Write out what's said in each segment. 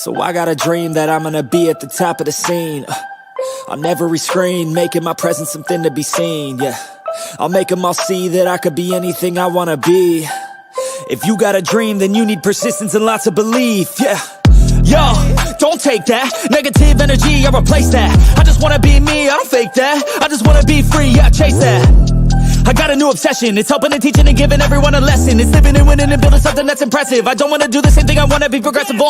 So I got a dream that I'm gonna be at the top of the scene. On every screen, making my presence something to be seen, yeah. I'll make them all see that I could be anything I wanna be. If you got a dream, then you need persistence and lots of belief, yeah. Yo, don't take that negative energy, I replace that. I just wanna be me, I don't fake that. I just wanna be free, yeah, chase that. I got a new obsession, it's helping and teaching and giving everyone a lesson. It's living and winning and building something that's impressive. I don't wanna do the same thing, I wanna be progressive,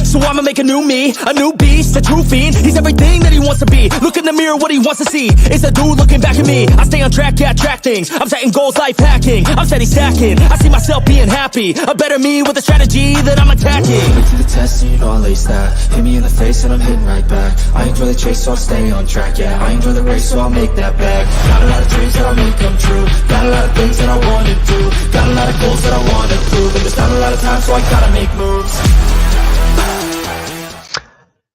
so I'ma make a new me, a new beast, a true fiend. He's everything that he wants to be. Look in the mirror, what he wants to see is a dude looking back at me. I stay on track, yeah, track things. I'm setting goals, life hacking. I'm steady stacking. I see myself being happy. A better me with a strategy that I'm attacking. Put to the test and you know I'll ace that. Hit me in the face and I'm hitting right back. I enjoy the chase, so I'll stay on track, yeah. I enjoy the race, so I'll make that back. Got a lot of dreams that I'll make come true. Got a lot of things that I wanna do. Got a lot of goals that I wanna prove. And there's not a lot of time, so I gotta make moves.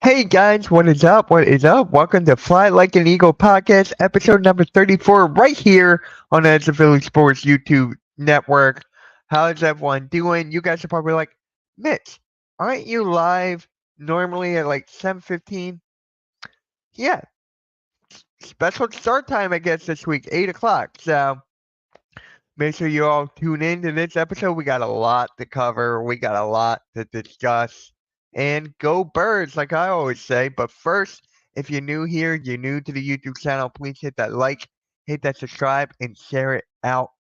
Hey guys, what is up? What is up? Welcome to Fly Like an Eagle podcast, episode number 34, right here on the Edge of Philly Sports YouTube network. How is everyone doing? You guys are probably like, Mitch, aren't you live normally at like 7:15? Yeah, special start time, I guess, this week, 8 o'clock. So make sure you all tune in to this episode. We got a lot to cover. We got a lot to discuss. And go Birds, like I always say. But first, if you're new here, you're new to the YouTube channel, please hit that like, hit that subscribe, and share it out.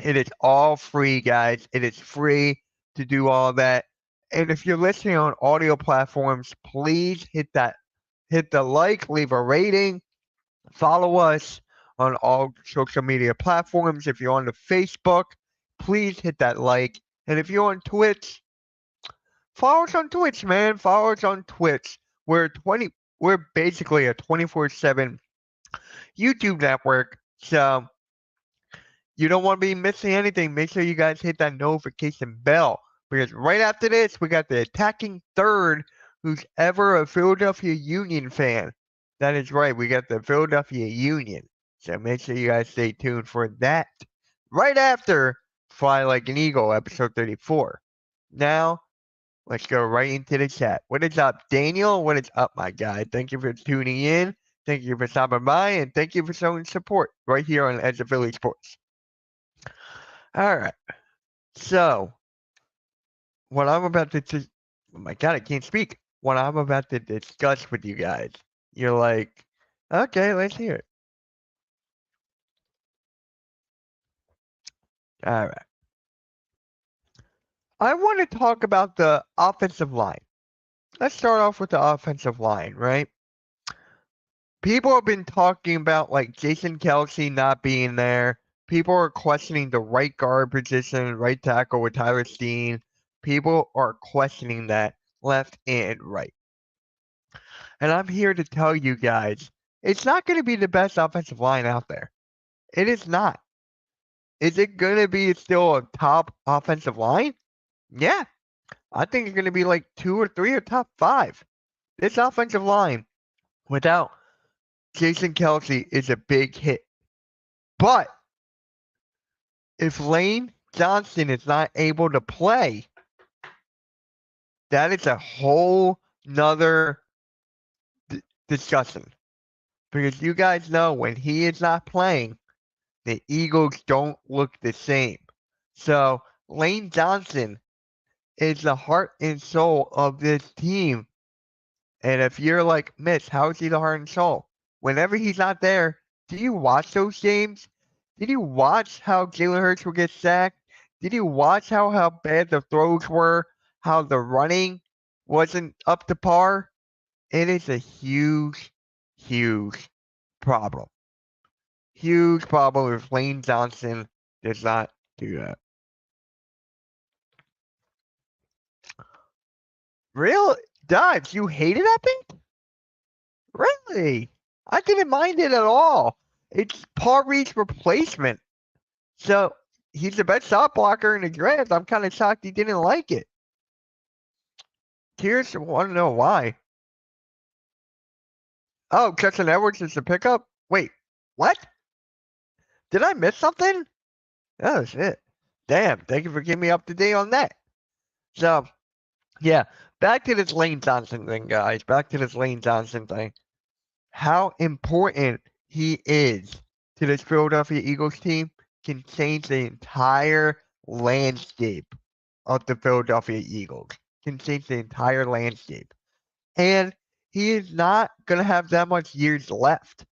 It is all free, guys. It is free to do all that. And if you're listening on audio platforms, please hit the like, leave a rating, follow us on all social media platforms. If you're on the Facebook, please hit that like. And if you're on Twitch, follow us on Twitch, man. Follow us on Twitch. We're basically a 24/7 YouTube network. So you don't want to be missing anything. Make sure you guys hit that notification bell. Because right after this, we got the attacking third who's ever a Philadelphia Union fan. That is right. We got the Philadelphia Union. So make sure you guys stay tuned for that. Right after Fly Like an Eagle, episode 34. Now, let's go right into the chat. What is up, Daniel? What is up, my guy? Thank you for tuning in. Thank you for stopping by. And thank you for showing support right here on Edge of Philly Sports. All right. So, what I'm about to oh my God, I can't speak. What I'm about to discuss with you guys, you're like, okay, let's hear it. All right. I want to talk about the offensive line. Let's start off with the offensive line, right? People have been talking about like Jason Kelce not being there. People are questioning the right guard position, right tackle with Tyler Steen. People are questioning that left and right. And I'm here to tell you guys, it's not going to be the best offensive line out there. It is not. Is it going to be still a top offensive line? Yeah. I think it's going to be like 2 or 3 or top 5. This offensive line without Jason Kelce is a big hit. But if Lane Johnson is not able to play, that is a whole nother discussion. Because you guys know when he is not playing, the Eagles don't look the same. So Lane Johnson is the heart and soul of this team. And if you're like, Mitch, how is he the heart and soul? Whenever he's not there, do you watch those games? Did you watch how Jalen Hurts would get sacked? Did you watch how bad the throws were? How the running wasn't up to par? It is a huge, huge problem. Huge problem if Lane Johnson does not do that. Real Dodge, you hated that thing? Really? I didn't mind it at all. It's Paul Reed's replacement. So he's the best shot blocker in the draft. I'm kind of shocked he didn't like it. Tears want to know why. Oh, Justin Edwards is the pickup? Wait, what? Did I miss something? Oh, shit. Damn, thank you for getting me up to date on that. So, Yeah, back to this Lane Johnson thing, guys. Back to this Lane Johnson thing. How important he is to this Philadelphia Eagles team can change the entire landscape of the Philadelphia Eagles. Can change the entire landscape. And he is not going to have that much years left.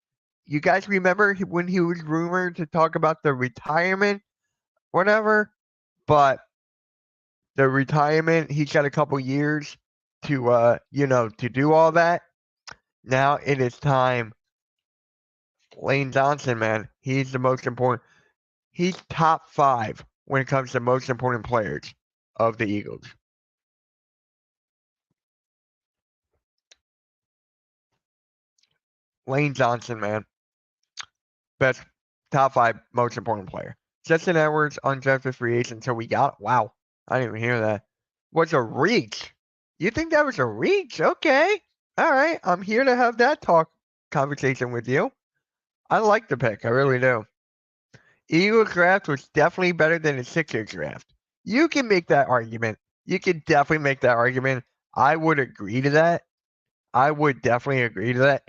You guys remember when he was rumored to talk about the retirement, whatever? But the retirement, he's got a couple years to, to do all that. Now it is time. Lane Johnson, man, he's the most important. He's top 5 when it comes to most important players of the Eagles. Lane Johnson, man, best top 5 most important player. Justin Edwards undrafted free agent until we got. Wow, I didn't even hear that. Was a reach. You think that was a reach? Okay, all right. I'm here to have that conversation with you. I like the pick. I really do. Eagles draft was definitely better than the Sixers draft. You can make that argument. You can definitely make that argument. I would agree to that. I would definitely agree to that.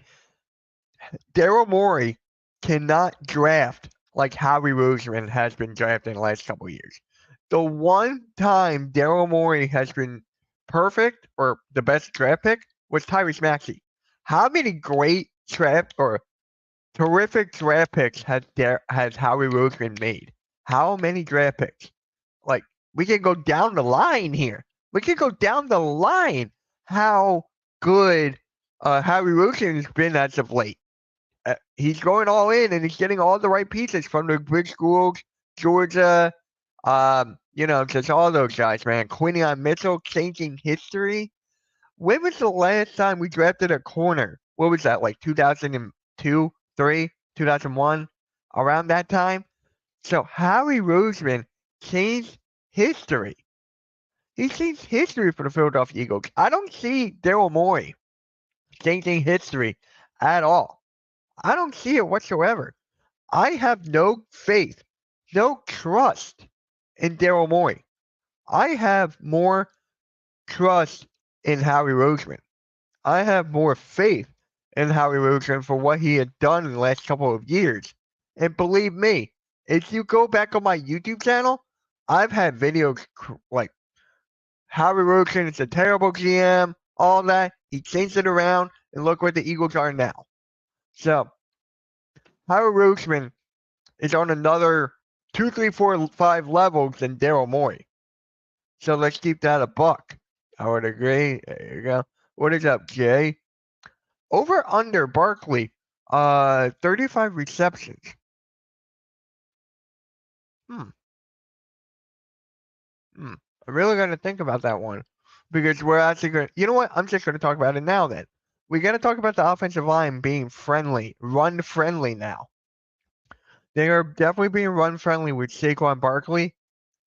Daryl Morey cannot draft like Howie Roseman has been drafted in the last couple of years. The one time Daryl Morey has been perfect or the best draft pick was Tyrese Maxey. How many great draft or terrific draft picks has Howie Roseman made? How many draft picks? Like, we can go down the line here. We can go down the line how good Howie Roseman has been as of late. He's going all in and he's getting all the right pieces from the big schools, Georgia, just all those guys, man. Quinion Mitchell changing history. When was the last time we drafted a corner? What was that, like 2002, 3, 2001? Around that time? So Howie Roseman changed history. He changed history for the Philadelphia Eagles. I don't see Daryl Morey changing history at all. I don't see it whatsoever. I have no faith, no trust in Daryl Morey. I have more trust in Howie Roseman. I have more faith in Howie Roseman for what he had done in the last couple of years. And believe me, if you go back on my YouTube channel, I've had videos like Howie Roseman is a terrible GM, all that. He changed it around, and look where the Eagles are now. So, Howie Roseman is on another 2, 3, 4, 5 levels than Daryl Morey. So let's keep that a buck. I would agree. There you go. What is up, Jay? Over under Barkley, 35 receptions. I'm really gonna think about that one because we're actually gonna. You know what? I'm just gonna talk about it now. Then we got to talk about the offensive line being friendly, run friendly now. They are definitely being run friendly with Saquon Barkley.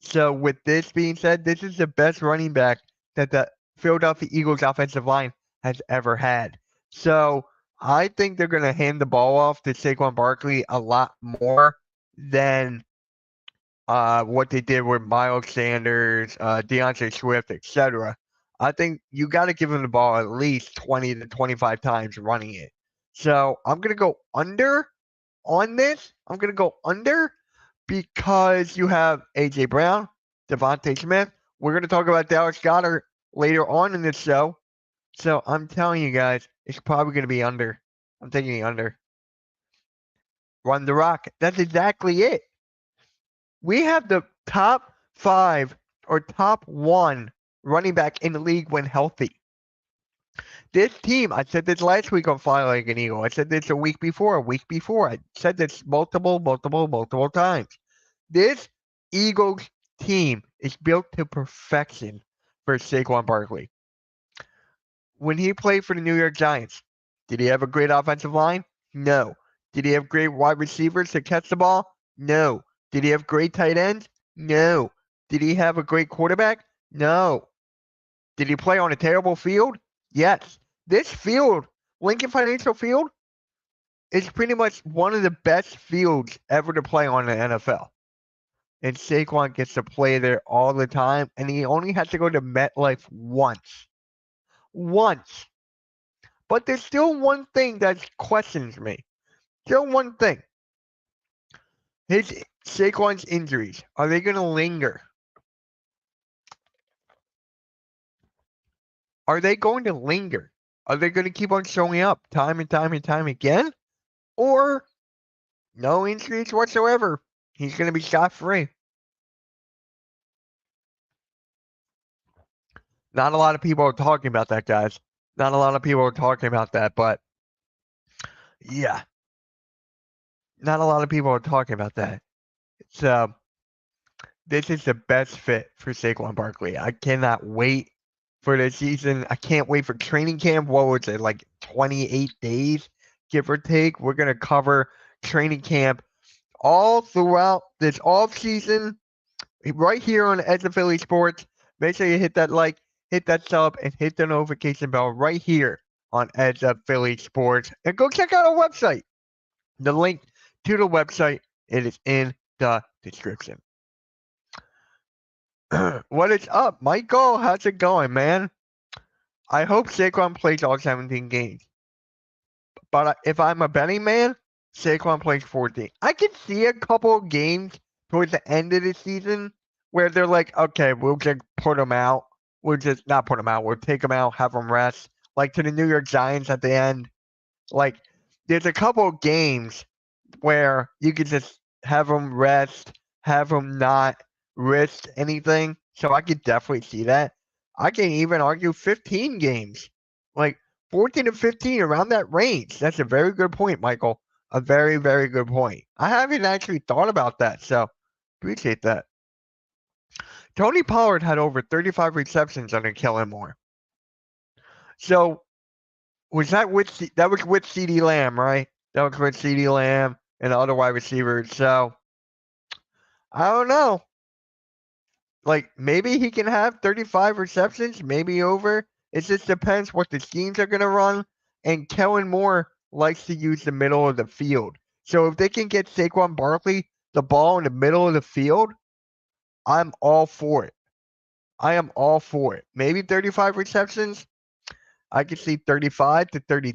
So with this being said, this is the best running back that the Philadelphia Eagles offensive line has ever had. So I think they're going to hand the ball off to Saquon Barkley a lot more than what they did with Miles Sanders, DeAndre Swift, etc. I think you got to give him the ball at least 20 to 25 times running it. So I'm going to go under on this. I'm going to go under because you have A.J. Brown, Devontae Smith. We're going to talk about Dallas Goedert later on in this show. So I'm telling you guys, it's probably going to be under. I'm thinking under. Run the rock. That's exactly it. We have the top 5 or top 1 running back in the league when healthy. This team, I said this last week on Fly Like an Eagle. I said this a week before. I said this multiple times. This Eagles team is built to perfection for Saquon Barkley. When he played for the New York Giants, did he have a great offensive line? No. Did he have great wide receivers to catch the ball? No. Did he have great tight ends? No. Did he have a great quarterback? No. Did he play on a terrible field? Yes. This field, Lincoln Financial Field, is pretty much one of the best fields ever to play on in the NFL. and Saquon gets to play there all the time, and he only has to go to MetLife once. Once. But there's still one thing that questions me. Still one thing. Saquon's injuries, are they going to linger? Are they going to linger? Are they going to keep on showing up time and time and time again? Or no injuries whatsoever? He's going to be shot-free. Not a lot of people are talking about that, guys. Not a lot of people are talking about that, but yeah. Not a lot of people are talking about that. So this is the best fit for Saquon Barkley. I cannot wait for the season. I can't wait for training camp. What was it, like 28 days, give or take? We're going to cover training camp all throughout this off season right here on Edge of Philly Sports. Make sure you hit that like, hit that sub, and hit the notification bell right here on Edge of Philly Sports. And go check out our website. The link to the website, it is in the description. What is up, Michael? How's it going, man? I hope Saquon plays all 17 games. But if I'm a betting man, Saquon plays 14. I can see a couple of games towards the end of the season where they're like, okay, we'll just put him out. We'll just not put him out. We'll take him out, have him rest. Like to the New York Giants at the end. Like, there's a couple of games where you could just have him rest, have him not risk anything. So I could definitely see that. I can even argue 15 games. Like 14 to 15, around that range. That's a very good point, Michael. A very, very good point. I haven't actually thought about that, so appreciate that. Tony Pollard had over 35 receptions under Kellen Moore. So was that with CeeDee Lamb, right? That was with CeeDee Lamb and the other wide receivers. So I don't know. Like, maybe he can have 35 receptions, maybe over. It just depends what the schemes are going to run. And Kellen Moore likes to use the middle of the field. So if they can get Saquon Barkley the ball in the middle of the field, I'm all for it. I am all for it. Maybe 35 receptions. I can see 35 to 30,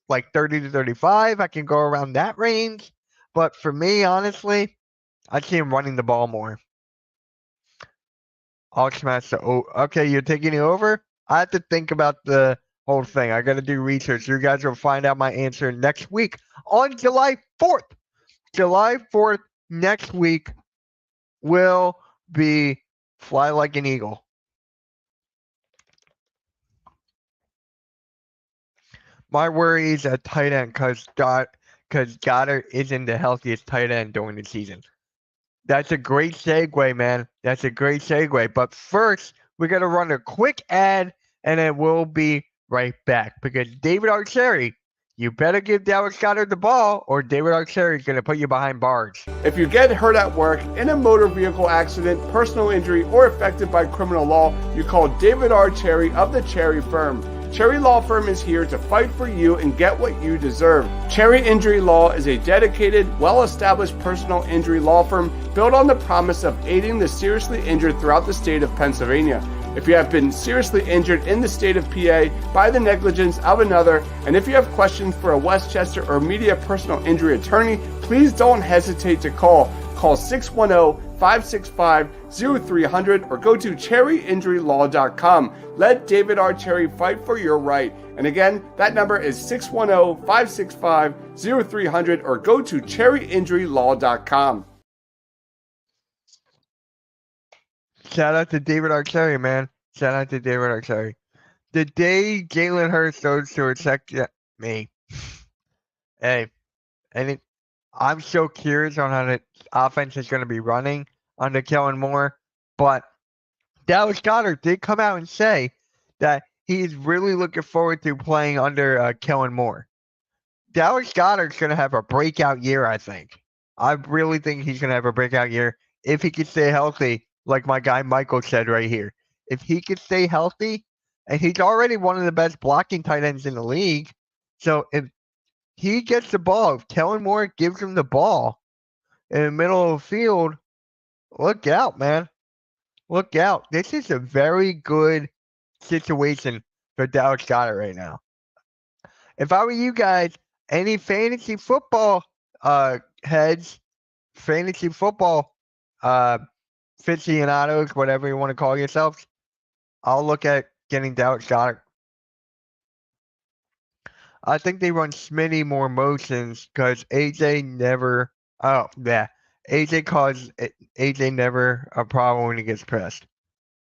like 30 to 35. I can go around that range. But for me, honestly, I see him running the ball more. I'll smash the okay, you're taking it over? I have to think about the whole thing. I got to do research. You guys will find out my answer next week on July 4th. July 4th next week will be Fly Like an Eagle. My worry is at tight end because Goddard isn't the healthiest tight end during the season. That's a great segue, man. That's a great segue. But first, we got to run a quick ad, and then we'll be right back. Because David Archeri, you better give Dallas Goedert the ball, or David Archeri is going to put you behind bars. If you get hurt at work, in a motor vehicle accident, personal injury, or affected by criminal law, you call David Archeri of the Cherry Firm. Cherry Law Firm is here to fight for you and get what you deserve. Cherry Injury Law is a dedicated, well-established personal injury law firm built on the promise of aiding the seriously injured throughout the state of Pennsylvania. If you have been seriously injured in the state of PA by the negligence of another, and if you have questions for a Westchester or media personal injury attorney, please don't hesitate to call. Call 610-565-0300 or go to cherryinjurylaw.com. Let David Archeri fight for your right. And again, that number is 610-565-0300 or go to cherryinjurylaw.com. Shout out to David Archeri, man. Shout out to David Archeri. The day Jalen Hurts goes to attack me. Hey, I'm so curious on how the offense is going to be running under Kellen Moore. But Dallas Goedert did come out and say that he's really looking forward to playing under Kellen Moore. Dallas Goedert's going to have a breakout year, I think. I really think he's going to have a breakout year if he can stay healthy, like my guy Michael said right here. If he can stay healthy, and he's already one of the best blocking tight ends in the league. So if he gets the ball, if Kellen Moore gives him the ball in the middle of the field, Look out, man. Look out. This is a very good situation for Dallas Goddard right now. If I were you guys, any fantasy football heads, fantasy football aficionados, whatever you want to call yourselves, I'll look at getting Dallas Goddard. I think they run Smitty more motions because AJ never. Oh yeah, AJ never a problem when he gets pressed.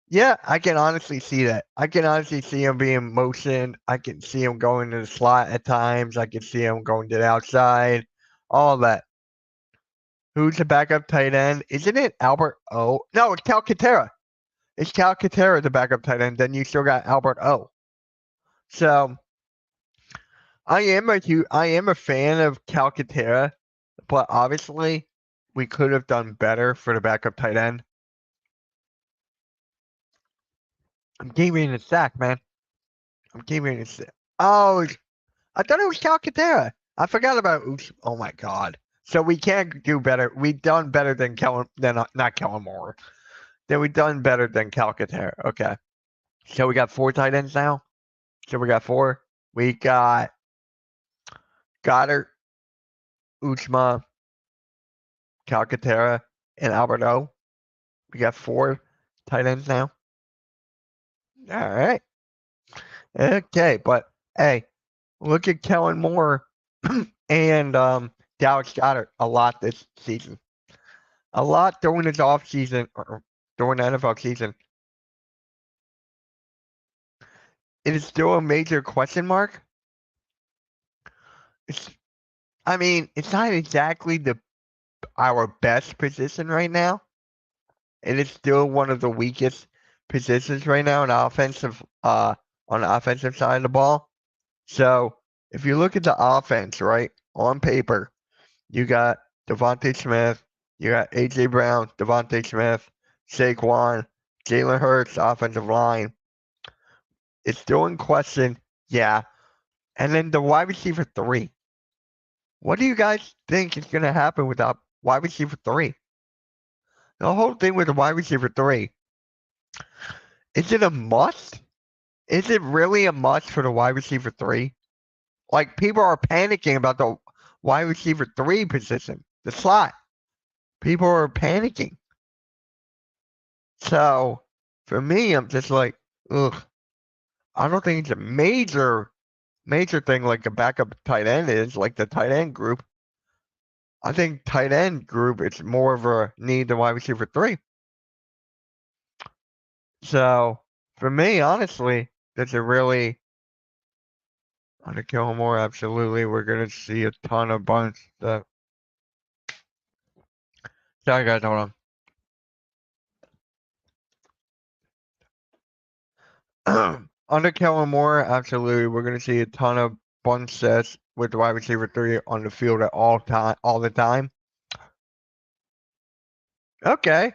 Yeah, I can honestly see that. I can honestly see him being motioned. I can see him going to the slot at times. I can see him going to the outside. All that. Who's the backup tight end? Isn't it Albert O? No, it's Calcaterra. It's Calcaterra, the backup tight end. Then you still got Albert O. So I am a fan of Calcaterra, but obviously we could have done better for the backup tight end. I'm giving it a sack, man. I'm giving it a sack. Oh, I thought it was Calcaterra. I forgot about oops. Oh my god. So we can't do better. We've done better than not Kellen Moore. Then we've done better than Calcaterra. Okay. So we got 4 tight ends now. So we got 4. We got Goddard, Uchma, Calcaterra, and Alberto. We got 4 tight ends now. All right. Okay, but hey, look at Kellen Moore and Dallas Goddard a lot this season. A lot during his off season or during the NFL season. It is still a major question mark. It's not exactly our best position right now. It is still one of the weakest positions right now on the offensive side of the ball. So if you look at the offense, right, on paper, you got Devontae Smith, you got AJ Brown, Devontae Smith, Saquon, Jalen Hurts, offensive line. It's still in question, yeah. And then the wide receiver 3. What do you guys think is going to happen with the wide receiver 3? The whole thing with the wide receiver 3. Is it a must? Is it really a must for the wide receiver 3? Like, people are panicking about the wide receiver 3 position, the slot. People are panicking. So, for me, I'm just like, ugh. I don't think it's a major thing like a backup tight end is, like the tight end group. I think tight end group, it's more of a need than wide receiver 3. So, for me, honestly, that's a really under Kilmore, absolutely. We're going to see a ton of bunch stuff. Sorry, guys, hold on. Under Kellen Moore, absolutely. We're going to see a ton of bunch sets with the wide receiver 3 on the field at all the time. Okay,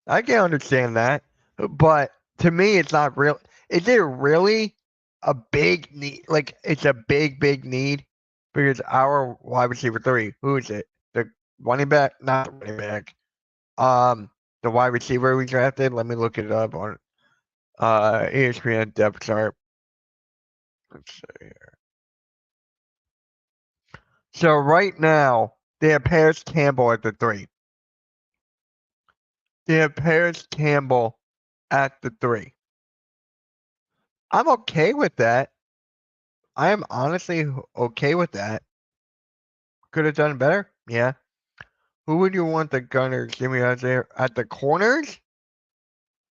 I can understand that. But to me, it's not real. Is it really a big need? Like, it's a big need? Because our wide receiver 3, who is it? The running back? Not the running back. The wide receiver we drafted. Let me look it up on ESPN depth chart. Let's see here. So right now they have Paris Campbell at the 3. They have Paris Campbell at the 3. I'm okay with that. I am honestly okay with that. Could have done better, yeah. Who would you want the Gunners? Give me Isaiah at the corners.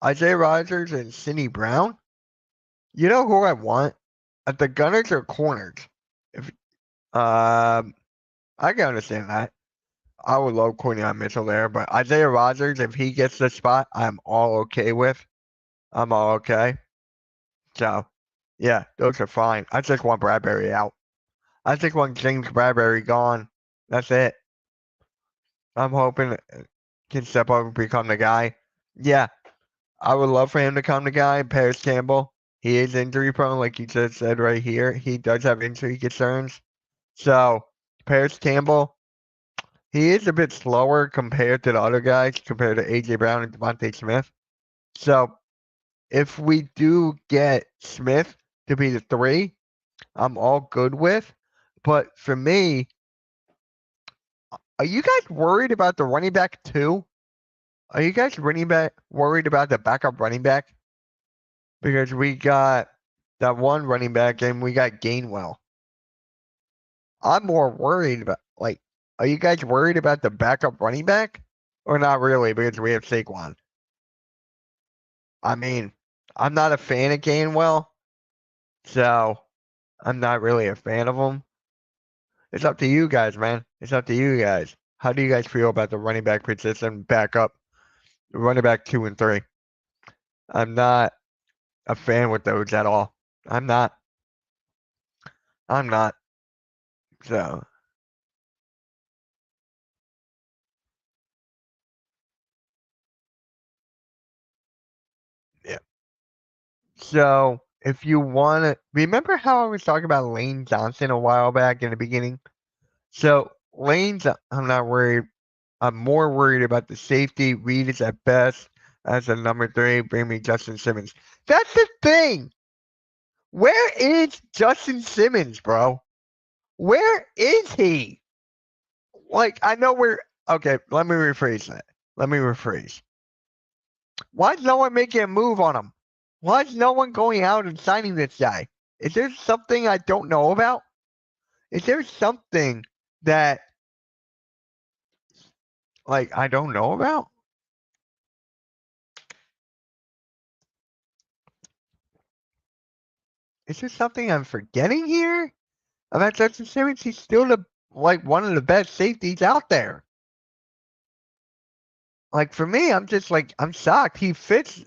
Isaiah Rodgers and Sidney Brown. You know who I want at the Gunners or corners? If I can understand that. I would love Quinion Mitchell there, but Isaiah Rodgers, if he gets the spot, I'm all okay with. I'm all okay. So, yeah, those are fine. I just want Bradbury out. I just want James Bradbury gone. That's it. I'm hoping can step up and become the guy. Yeah, I would love for him to come the guy. Paris Campbell, he is injury prone, like you just said right here. He does have injury concerns. So, Paris Campbell, he is a bit slower compared to the other guys, compared to A.J. Brown and Devontae Smith. So if we do get Smith to be the 3, I'm all good with. But for me, are you guys worried about the running back 2? Are you guys worried about the backup running back? Because we got that one running back and we got Gainwell. I'm more worried about, like, are you guys worried about the backup running back? Or not really, because we have Saquon? I mean, I'm not a fan of Gainwell, so I'm not really a fan of him. It's up to you guys, man. It's up to you guys. How do you guys feel about the running back position backup, running back 2 and 3? I'm not a fan with those at all. I'm not. So, yeah. So, if you want to remember how I was talking about Lane Johnson a while back in the beginning? So, I'm not worried. I'm more worried about the safety. Reed is at best as a number 3. Bring me Justin Simmons. That's the thing. Where is Justin Simmons, bro? Where is he? Like, I know we're okay. Let me rephrase that. Why is no one making a move on him? Why is no one going out and signing this guy? Is there something I don't know about? Is there something that, like, I don't know about? Is there something I'm forgetting here about Justin Simmons? He's still one of the best safeties out there. Like, for me, I'm just like, I'm shocked. He fits.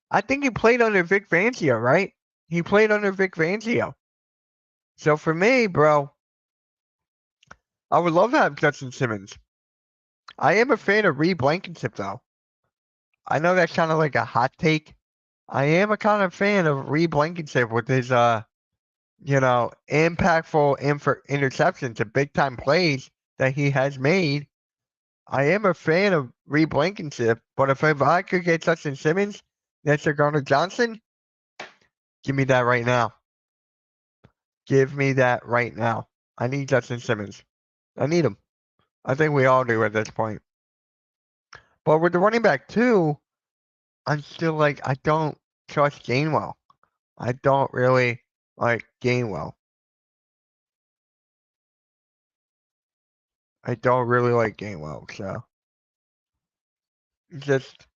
I think he played under Vic Fangio, right? He played under Vic Fangio. So for me, bro, I would love to have Justin Simmons. I am a fan of Reed Blankenship, though. I know that's kind of like a hot take. I am a kind of fan of Reed Blankenship with his, impactful interceptions and big time plays that he has made. I am a fan of Reed Blankenship, but if I could get Justin Simmons next to Garner Johnson, give me that right now. Give me that right now. I need Justin Simmons. I need him. I think we all do at this point. But with the running back too, I'm still like, I don't trust Gainwell. I don't really like Gainwell. I don't really like Gainwell, so just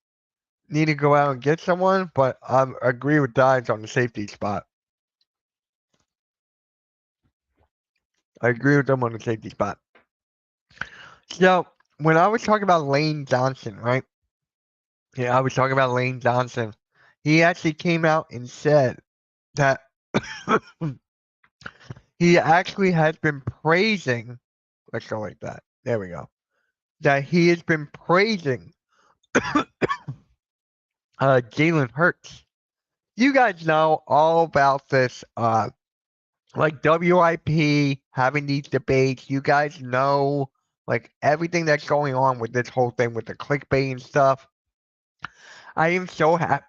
need to go out and get someone, but I agree with Dives on the safety spot. I agree with them on the safety spot. So when I was talking about Lane Johnson, right? Yeah, I was talking about Lane Johnson. He actually came out and said that he actually has been praising. Let's go like that. There we go. That he has been praising Jalen Hurts. You guys know all about this, like WIP having these debates. You guys know like everything that's going on with this whole thing with the clickbait and stuff. I am so happy.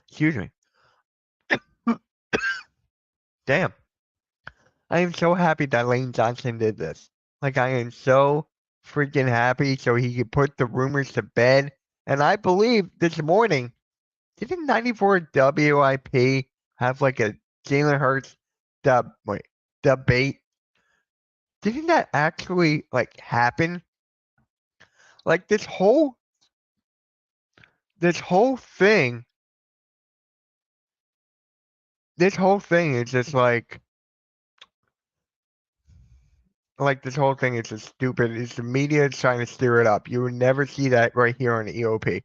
Excuse me. Damn. I am so happy that Lane Johnson did this. Like, I am so freaking happy so he could put the rumors to bed. And I believe this morning, didn't 94 WIP have like a Jalen Hurts debate? Didn't that actually like happen? Like this whole thing is just like this whole thing is just stupid. It's the media trying to stir it up. You would never see that right here on EOP.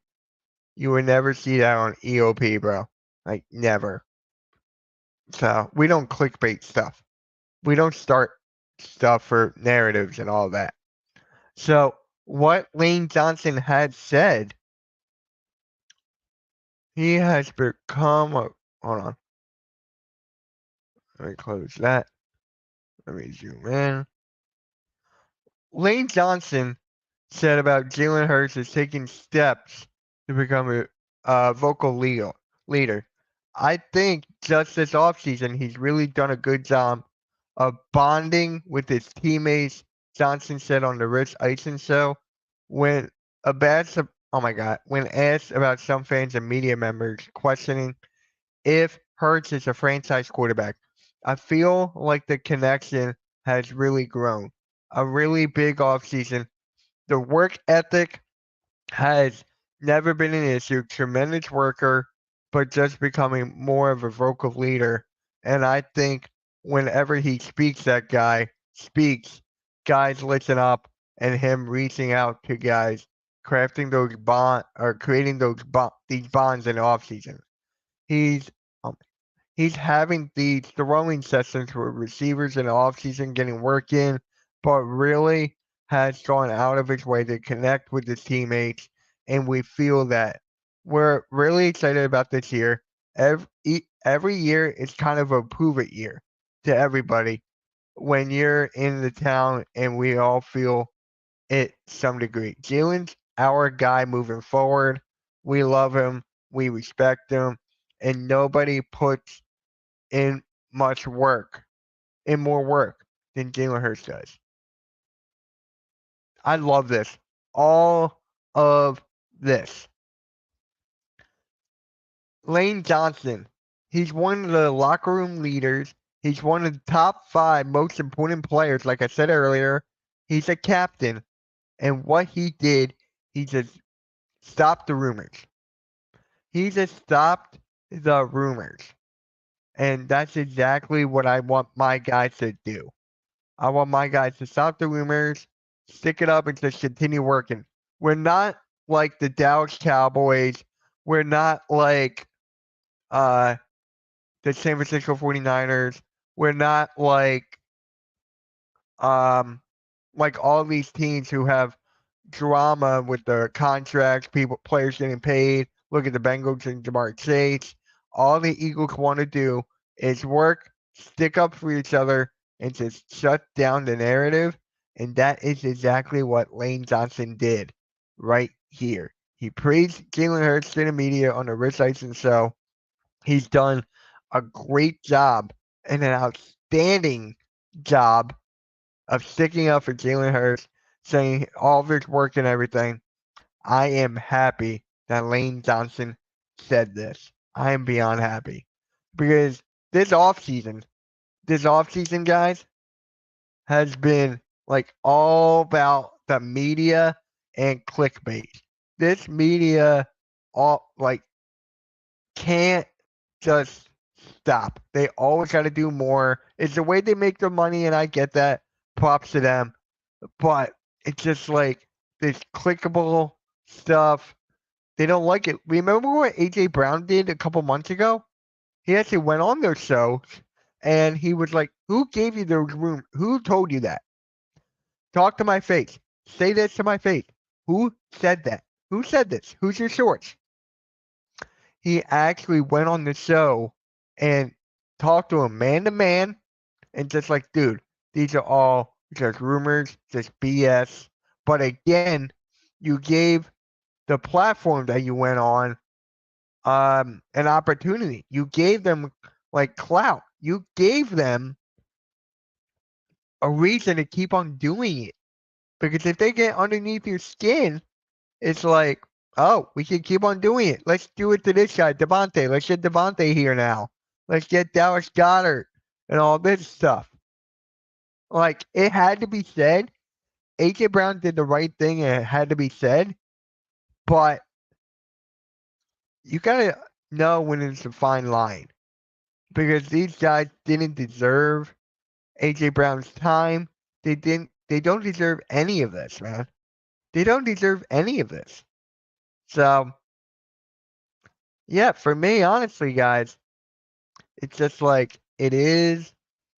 You would never see that on EOP, bro. Like never. So we don't clickbait stuff. We don't start stuff for narratives and all that. So what Lane Johnson had said, he has become a, hold on. Let me close that. Let me zoom in. Lane Johnson said about Jalen Hurts is taking steps to become a vocal leader. I think just this offseason, he's really done a good job of bonding with his teammates. Johnson said on the Rich Eisen show, when a bad, oh my God, when asked about some fans and media members questioning if Hurts is a franchise quarterback, I feel like the connection has really grown. A really big offseason. The work ethic has never been an issue. Tremendous worker, but just becoming more of a vocal leader. And I think whenever he speaks, that guy speaks, guys listen up, and him reaching out to guys, crafting those creating these bonds in the offseason. He's um, he's having these throwing sessions with receivers in the offseason, getting work in, but really has gone out of his way to connect with his teammates. And we feel that we're really excited about this year. Every year, it's kind of a prove it year to everybody when you're in the town, and we all feel it some degree. Jalen's our guy moving forward. We love him. We respect him. And nobody puts in much work, in more work than Jalen Hurts does. I love this. All of this. Lane Johnson, he's one of the locker room leaders. He's one of the top 5 most important players. Like I said earlier, he's a captain. And what he did, he just stopped the rumors. He just stopped the rumors. And that's exactly what I want my guys to do. I want my guys to stop the rumors, stick it up, and just continue working. We're not like the Dallas Cowboys. We're not like the San Francisco 49ers. We're not like all these teams who have drama with their contracts, players getting paid. Look at the Bengals and Jamar Chase. All the Eagles want to do is work, stick up for each other, and just shut down the narrative. And that is exactly what Lane Johnson did right here. He praised Jalen Hurts to the media on the Rich Eisen show. He's done a great job and an outstanding job of sticking up for Jalen Hurts, saying all of his work and everything. I am happy that Lane Johnson said this. I am beyond happy. Because this offseason, guys, has been like all about the media and clickbait. This media all like can't just stop. They always got to do more. It's the way they make their money, and I get that. Props to them. But it's just like this clickable stuff. They don't like it. Remember what AJ Brown did a couple months ago? He actually went on their show and he was like, "Who gave you those rumors? Who told you that? Talk to my face. Say this to my face. Who said that? Who said this? Who's your source?" He actually went on the show and talked to him man to man and just like, dude, these are all just rumors, just BS. But again, you gave the platform that you went on an opportunity. You gave them like clout. You gave them a reason to keep on doing it. Because if they get underneath your skin, it's like, oh, we can keep on doing it. Let's do it to this guy, Devontae. Let's get Devontae here now. Let's get Dallas Goddard and all this stuff. Like, it had to be said. A.J. Brown did the right thing and it had to be said. But you got to know when it's a fine line. Because these guys didn't deserve A.J. Brown's time. They don't deserve any of this, man. They don't deserve any of this. So, yeah, for me, honestly, guys, it's just like it is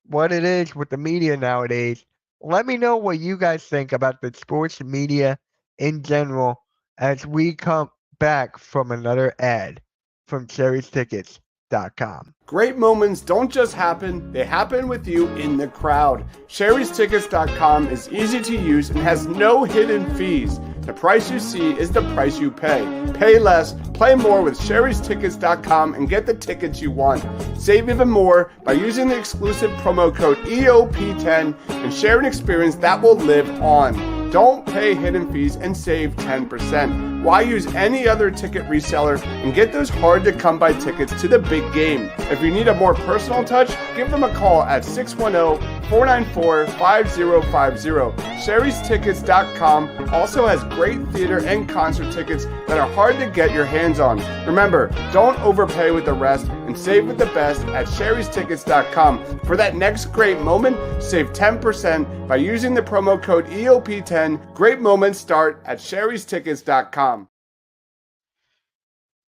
what it is with the media nowadays. Let me know what you guys think about the sports media in general as we come back from another ad from Cherry's Tickets. Sherry'sTickets.com. Great moments don't just happen, they happen with you in the crowd. Sherry'sTickets.com is easy to use and has no hidden fees. The price you see is the price you pay. Pay less, play more with Sherry'sTickets.com and get the tickets you want. Save even more by using the exclusive promo code EOP10 and share an experience that will live on. Don't pay hidden fees and save 10%. Why use any other ticket reseller and get those hard to come by tickets to the big game? If you need a more personal touch, give them a call at 610-494-5050. Sherry'sTickets.com also has great theater and concert tickets that are hard to get your hands on. Remember, don't overpay with the rest and save with the best at Sherry'sTickets.com. For that next great moment, save 10% by using the promo code EOP10. Great moments start at Sherry'sTickets.com.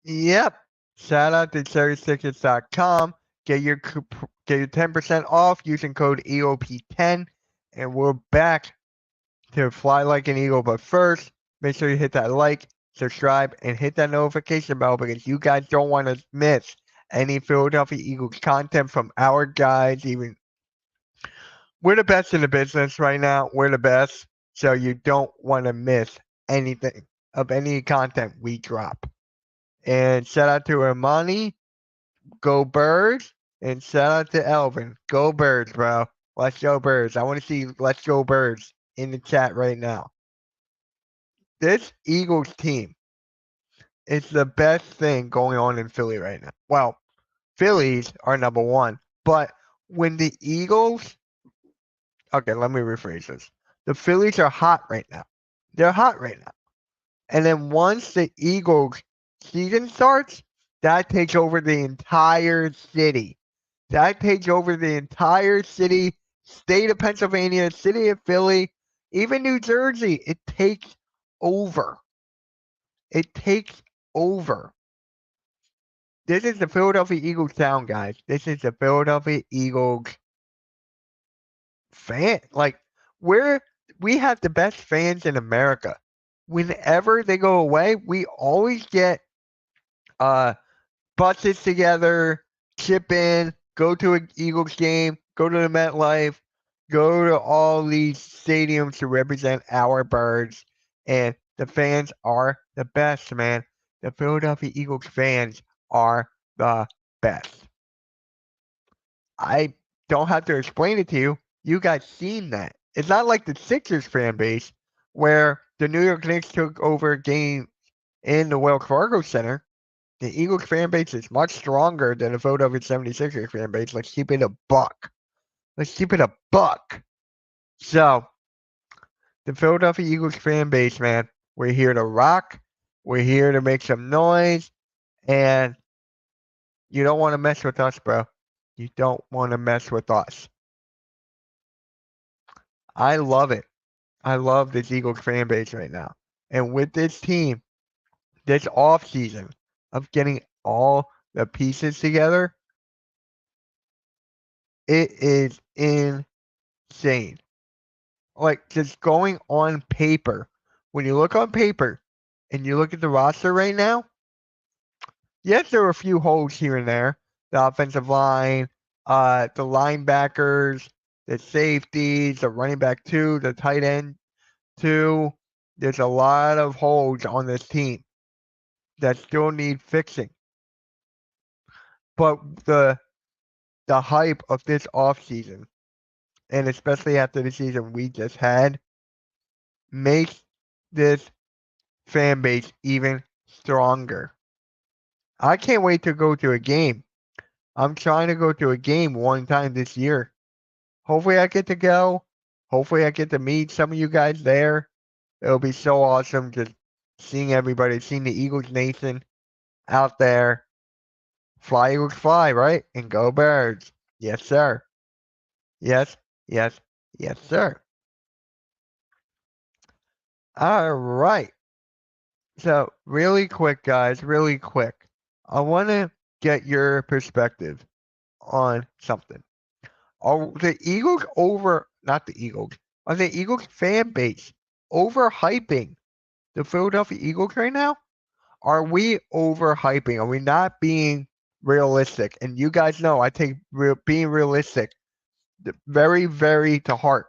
Yep. Shout out to Sherry'sTickets.com. Get your 10% off using code EOP10. And we're back to Fly Like an Eagle. But first, make sure you hit that like, subscribe, and hit that notification bell because you guys don't want to miss any Philadelphia Eagles content from our guys. Even we're the best in the business right now. We're the best. So you don't want to miss anything of any content we drop. And shout out to Armani, go Birds, and shout out to Elvin, go Birds, bro. Let's go Birds. I want to see let's go Birds in the chat right now. This Eagles team is the best thing going on in Philly right now. Well, Phillies are number one, but when the Eagles, okay, let me rephrase this. The Phillies are hot right now. They're hot right now. And then once the Eagles season starts, that takes over the entire city. That takes over the entire city, state of Pennsylvania, city of Philly, even New Jersey. It takes over. It takes over. This is the Philadelphia Eagles sound, guys. This is the Philadelphia Eagles fan. Like, we have the best fans in America. Whenever they go away, we always get buses together, chip in, go to an Eagles game, go to the MetLife, go to all these stadiums to represent our Birds. And the fans are the best, man. The Philadelphia Eagles fans are the best. I don't have to explain it to you. You guys seen that. It's not like the Sixers fan base where the New York Knicks took over a game in the Wells Fargo Center. The Eagles fan base is much stronger than the Philadelphia 76ers fan base. Let's keep it a buck. Let's keep it a buck. So, the Philadelphia Eagles fan base, man, we're here to rock. We're here to make some noise. And you don't want to mess with us, bro. You don't want to mess with us. I love it. I love this Eagles fan base right now. And with this team, this offseason of getting all the pieces together, it is insane. Like, just going on paper. When you look on paper and you look at the roster right now, yes, there are a few holes here and there. The offensive line, the linebackers, the safeties, the running back 2, the tight end 2. There's a lot of holes on this team that still need fixing. But the hype of this offseason, and especially after the season we just had, makes this fan base even stronger. I can't wait to go to a game. I'm trying to go to a game one time this year. Hopefully I get to go. Hopefully I get to meet some of you guys there. It'll be so awesome just seeing everybody, seeing the Eagles Nation out there. Fly Eagles fly, right? And go Birds. Yes, sir. Yes, yes, yes, sir. All right. So, really quick, guys, really quick. I want to get your perspective on something. Are the Eagles not the Eagles, are the Eagles fan base overhyping the Philadelphia Eagles right now? Are we overhyping? Are we not being realistic. And you guys know I take being realistic very, very to heart.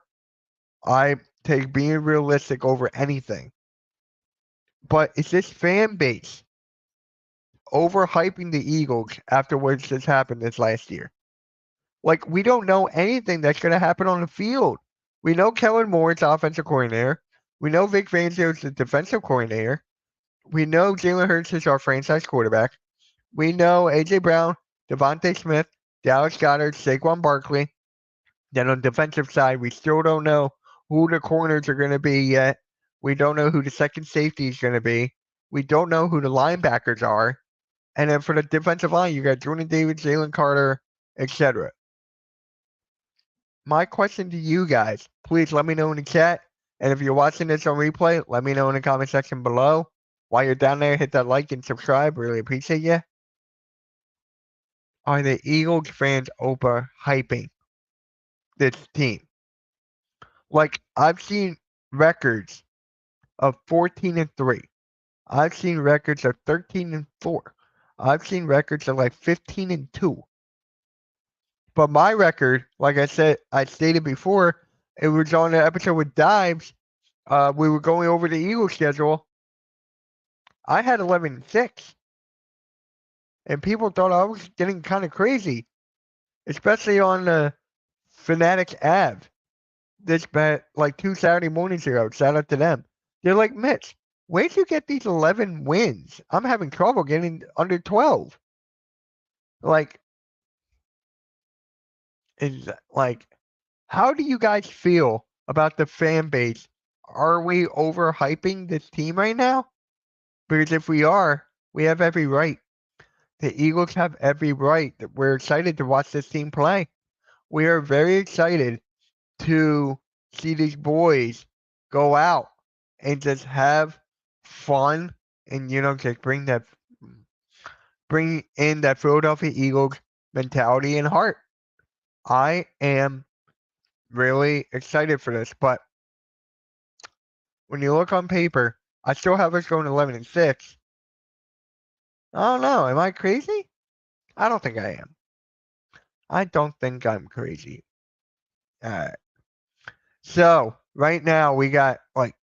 I take being realistic over anything. But it's this fan base overhyping the Eagles after what just happened this last year. Like, we don't know anything that's going to happen on the field. We know Kellen Moore is offensive coordinator. We know Vic Fangio is the defensive coordinator. We know Jalen Hurts is our franchise quarterback. We know A.J. Brown, Devontae Smith, Dallas Goedert, Saquon Barkley. Then on the defensive side, we still don't know who the corners are going to be yet. We don't know who the second safety is going to be. We don't know who the linebackers are. And then for the defensive line, you got Jordan Davis, Jalen Carter, etc. My question to you guys, please let me know in the chat. And if you're watching this on replay, let me know in the comment section below. While you're down there, hit that like and subscribe. Really appreciate you. Are the Eagles fans overhyping this team? Like, I've seen records of 14-3. I've seen records of 13-4. I've seen records of like 15-2. But my record, like I stated before, it was on the episode with Dives. We were going over the Eagles schedule. I had 11-6. And people thought I was getting kind of crazy, especially on the Fanatics Ave. This like 2 Saturday mornings ago. Shout out to them. They're like, Mitch, where'd you get these 11 wins? I'm having trouble getting under 12. Like, is like, how do you guys feel about the fan base? Are we overhyping this team right now? Because if we are, we have every right. The Eagles have every right. We're excited to watch this team play. We are very excited to see these boys go out and just have fun and, just bring in that Philadelphia Eagles mentality and heart. I am really excited for this, but when you look on paper, I still have us going 11-6. I don't know. Am I crazy? I don't think I am. I don't think I'm crazy. All right. So right now we got like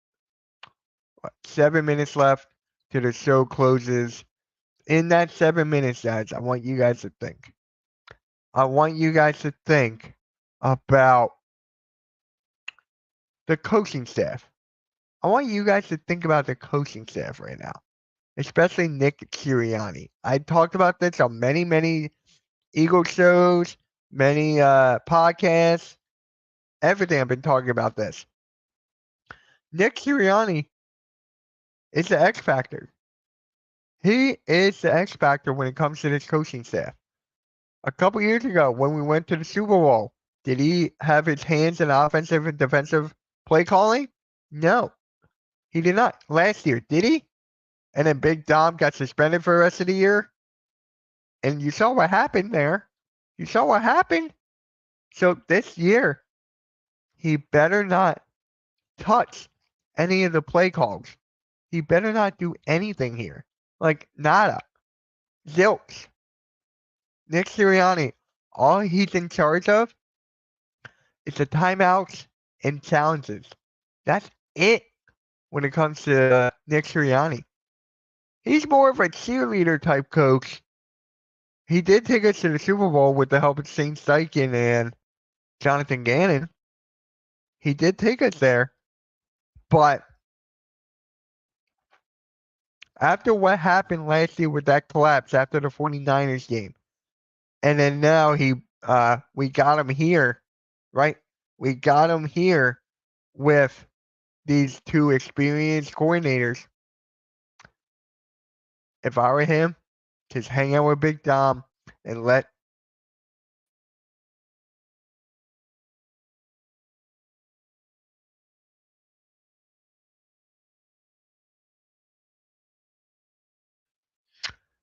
7 minutes left till the show closes. In that 7 minutes, guys, I want you guys to think. I want you guys to think about the coaching staff. I want you guys to think about the coaching staff right now, especially Nick Sirianni. I talked about this on many, many Eagle shows, many podcasts, everything. I've been talking about this. Nick Sirianni is the X factor. He is the X factor when it comes to this coaching staff. A couple years ago, when we went to the Super Bowl, did he have his hands in offensive and defensive play calling? No, he did not. Last year, did he? And then Big Dom got suspended for the rest of the year. And you saw what happened there. You saw what happened. So this year, he better not touch any of the play calls. He better not do anything here. Like, nada. Zilch. Nick Sirianni, all he's in charge of is the timeouts and challenges. That's it when it comes to Nick Sirianni. He's more of a cheerleader type coach. He did take us to the Super Bowl with the help of Shane Steichen and Jonathan Gannon. He did take us there. But after what happened last year with that collapse after the 49ers game, and then now we got him here, right? We got him here with these two experienced coordinators. If I were him, just hang out with Big Dom and let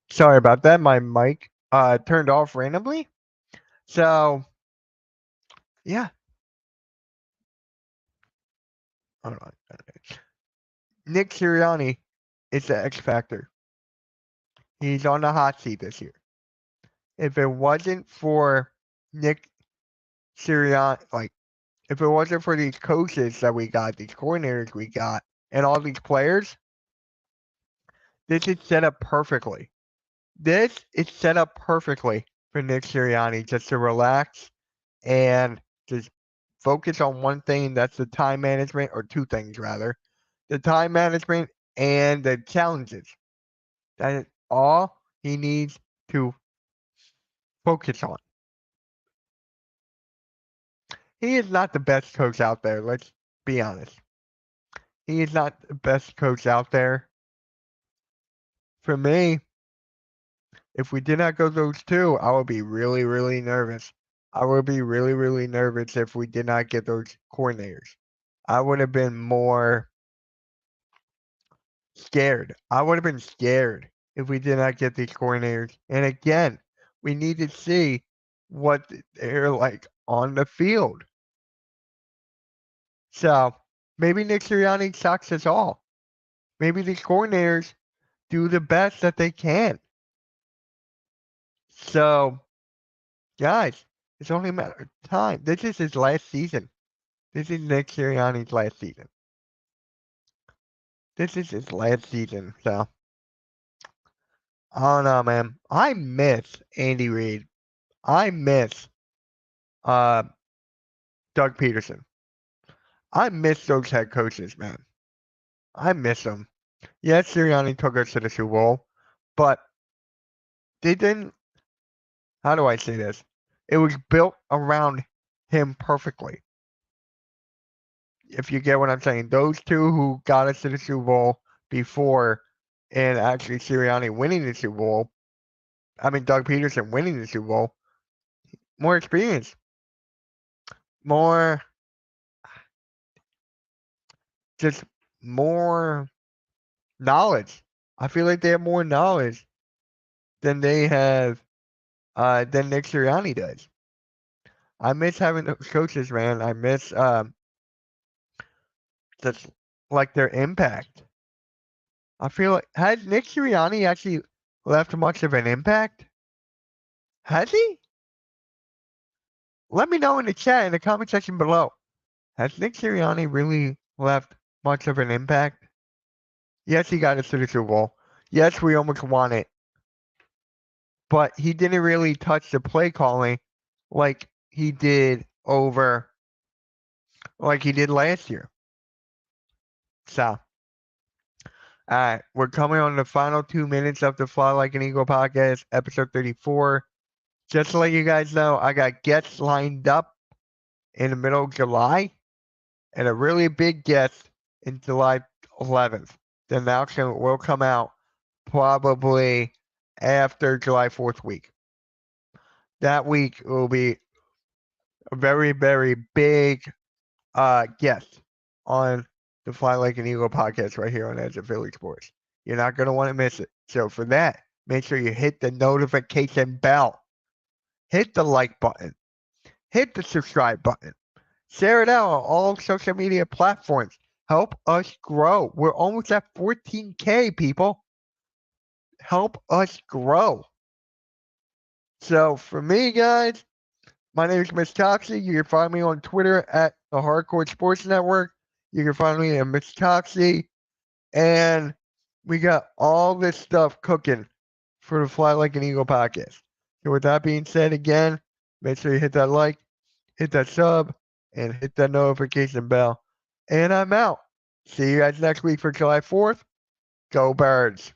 sorry about that. My mic turned off randomly. So yeah. Hold on. Nick Sirianni is the X factor. He's on the hot seat this year. if it wasn't for Nick Sirianni, if it wasn't for these coaches that we got, these coordinators we got, and all these players, this is set up perfectly. This is set up perfectly for Nick Sirianni just to relax and just focus on one thing. That's the time management, or two things rather, the time management and the challenges. That is all he needs to focus on. He is not the best coach out there. Let's be honest. He is not the best coach out there. For me, if we did not go those two, I would be really, really nervous. I would be really, really nervous if we did not get those coordinators. I would have been more scared. I would have been scared if we did not get these coordinators. And again, we need to see what they're like on the field. So maybe Nick Sirianni sucks us all. Maybe these coordinators do the best that they can. So, guys, it's only a matter of time. This is his last season. This is Nick Sirianni's last season. This is his last season. So, I don't know, man. I miss Andy Reid. I miss Doug Peterson. I miss those head coaches, man. I miss them. Yes, Sirianni took us to the Super Bowl, but they didn't. How do I say this? It was built around him perfectly. If you get what I'm saying, those two who got us to the Super Bowl before, and actually Sirianni winning the Super Bowl, Doug Peterson winning the Super Bowl, more experience, more, just more knowledge. I feel like they have more knowledge than they have, than Nick Sirianni does. I miss having those coaches, man. I miss, just like their impact. I feel like, has Nick Sirianni actually left much of an impact? Has he? Let me know in the chat, in the comment section below. Has Nick Sirianni really left much of an impact? Yes, he got us to the Super Bowl. Yes, we almost won it. But he didn't really touch the play calling like he did last year. So, alright, we're coming on the final 2 minutes of the Fly Like an Eagle podcast, episode 34. Just to let you guys know, I got guests lined up in the middle of July, and a really big guest in July 11th. The announcement will come out probably after July 4th week. That week will be a very, very big guest on the Fly Like an Eagle podcast right here on Edge of Philly Sports. You're not going to want to miss it. So for that, make sure you hit the notification bell. Hit the like button. Hit the subscribe button. Share it out on all social media platforms. Help us grow. We're almost at 14K, people. Help us grow. So for me, guys, my name is Miss Toxie. You can find me on Twitter at the Hardcore Sports Network. You can find me at Miss Toxie. And we got all this stuff cooking for the Fly Like an Eagle podcast. So with that being said, again, make sure you hit that like, hit that sub, and hit that notification bell. And I'm out. See you guys next week for July 4th. Go Birds.